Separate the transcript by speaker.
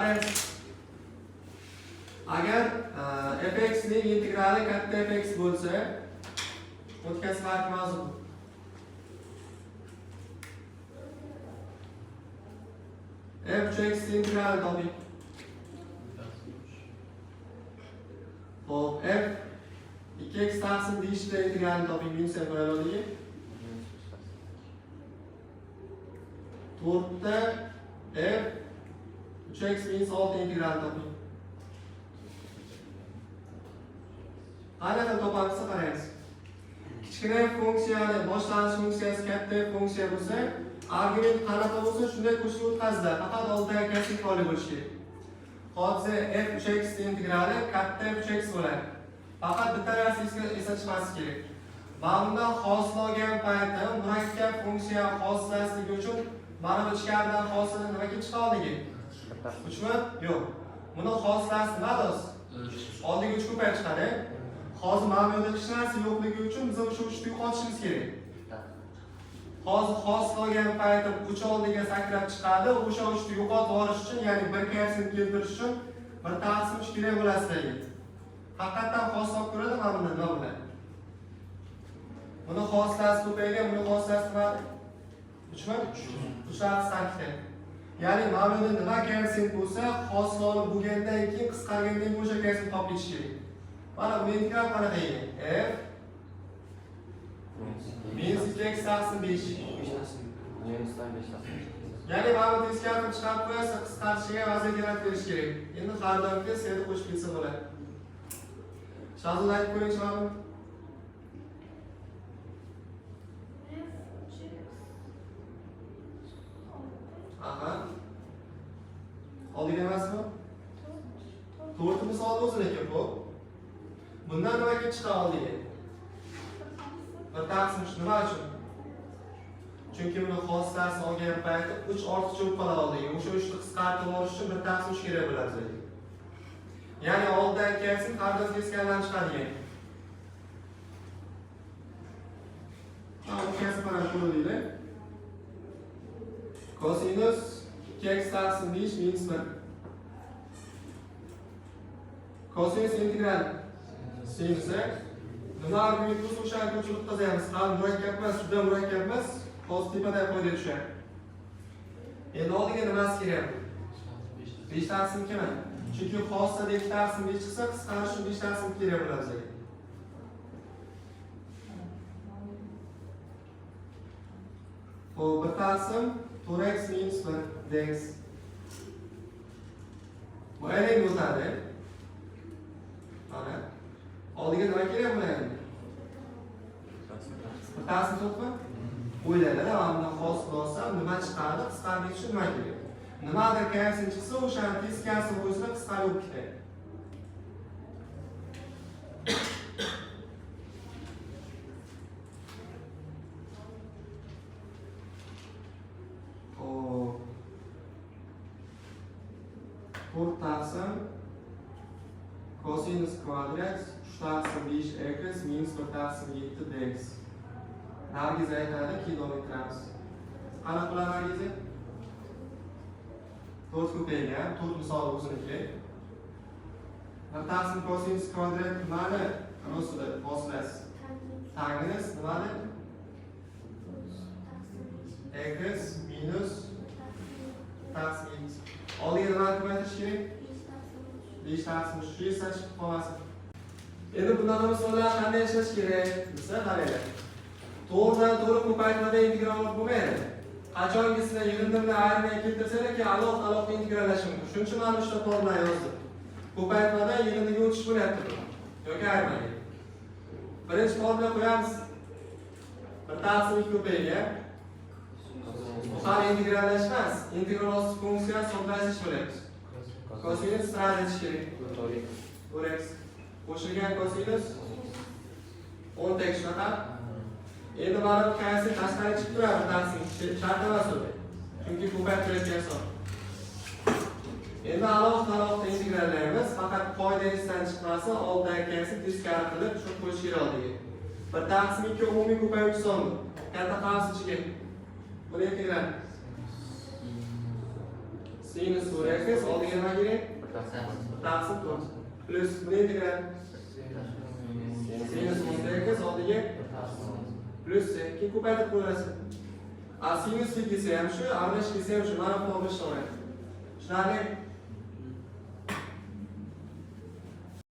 Speaker 1: qaraymiz. Agar fx ning integrali katta fx bo'lsa, o'tkazib farq mavzu. f(x) integrali toping. Xo'p, f 2x taqsim deyishda integralni toping, minus f qo'yaylik. 4 f 3x minus 6 integralni toping. Qanaqa topamiz qaraymiz. Kichkina funksiyani boshlanish funksiyasi katta funksiya bo'lsa, argument qanaqa bo'lsa shunday qo'shib o'tkazadi. Faqat oldidagi kasb xoli bo'lishi kerak. Hozir f 3x integrali katta f 3x bo'ladi. Faqat bitta narsa esda chiqmasi kerak. Ma'lumda hosillangan paytda murakkab funksiya hosilasligi uchun mana bu ichkaridan hosila nima kelib chiqadigi? 3 mi? Yo'q. Buni hosilasi nima do'st? Oldiga 3 ko'payib chiqadi. Hozir ma'lumda hech narsa yo'qligi uchun biz o'sha 3 ni yo'qotishimiz kerak. Hozir hosillangan paytda 3 oldiga sakrab chiqadi. O'sha 3 ni yo'qotib olish uchun, ya'ni 1 kasini keltirish uchun bir taqsim 3 kerak bo'ladi sizlarga. Haqiqatan hosil ko'radi mana bunda nima bo'ladi? Buni hosilasi ko'paygan, buni hosilasi nima? 3 mi? 3/8. Ya'ni ma'lumda nima koeffitsient bo'lsa, hosil olib bo'lgandan keyin qisqargandan keyin o'sha koeffitsient topib ketish kerak. Mana bu integral qanaqa ekan? F minus 2x taqsim 5. Ya'ni mana bu teskarini chiqarib qo'ysa, qisqarishiga vaziyat yaratib berish kerak. Endi har doimgi sevdi qo'shib ketsa bo'ladi. Shazul aytib ko'ring mana. Aha. Oldiga emasmi? To'rtta misol o'zini ekan bu. Bundan nima kelib chiqa oldiga? Bir taqsim nima uchun? Chunki buni xossasi olgan paytda 3 ortiqcha bo'lib qola oldiga. O'sha 3 ni qisqartirib olish uchun bir taqsim kerak bo'ladi bizga. Ya'ni olddan kelsin, qardosh teskalardan chiqadigan. Mana kasb bilan ko'ringlar. Kosinus 2x taqsim 5 minus 1. Kosinus integral sinus nima argument bo'lsa o'sha argumentni qazaymiz. Hali murakkab emas, juda murakkab emas. Hozir tepada qo'yib tushadi. Endi oldiga nimasi kerak? 5 taqsim kimi? Chunki xossada 2 taqsim 5 chiqsa, qisqarish uchun 5 taqsim kerak bo'ladi bizga. Xo'p, bir taqsim 4x minus 1 dx. Bu aynan o'tadi. Mana. Oldiga nima kerak bo'ladi? Bir taqsim to'pmi? O'ylaydi, mana hosil olsam nima chiqadi? Qisqartirish uchun nima kerak? Nimadir koeffitsient chiqsa, o'shani teskarisi o'zida qisqarib ketadi. Xo'p. 4 taqsim kosinus kvadrat 3 taqsim 5x minus 1 taqsim 7 dx. Nargiz aytadi, kilometramiz. Qanaqa qiladi Nargiz? 4 ko'paygan, 4 misol o'ziniki. 1 taqsim kosinus kvadrat nimani? Anosida hosilasi. Tangingiz nimani? x minus taqsim x. Oldiga nimani ko'paytirish kerak? 5 taqsim 3 esa chiqib qolmasin. Endi bundan misollar qanday ishlash kerak? Desa qaranglar. To'g'ridan to'g'ri ko'paytirmada integral bo'lmaydi. Qachongisini yig'indimni ayrimga keltirsalar ki alohida integrallash mumkin. Shuning uchun mana shu formula yozdim. Ko'paytirmada yig'indiga o'tish bo'lyapti. Yoki ayrimga. Birinchi formula qo'yamiz. 1 taqsim 2 ko'paygan. Bu hali integrallash emas. Integral osti funksiya hisoblash bo'lyapti. Kosinus stradish kerak. 4x. Qo'shilgan kosinus 10 tek shunaqa. Endi mana bu qaysi tashqari chiqib turadi, taqsim shart emas u. Chunki ko'paytiradigan hisob. Endi alohida integrallaymiz, faqat qoidasidan chiqmasa, oldidagi qaysi teskari qilib shu qo'yish kerak oldiga. 1 taqsim 2 umumiy ko'payuvchi son. Katta qavs ichiga. Buni integral Sinus 4x oldiga nima kerak? Taqsim 4. Plus buni integral. Sinus 10x oldiga plus keyin ko'paytirib qo'yaverasiz. A sinus kelsa ham shu, aralash kelsa ham shu, mana bu ishlaydi. Tushunarli?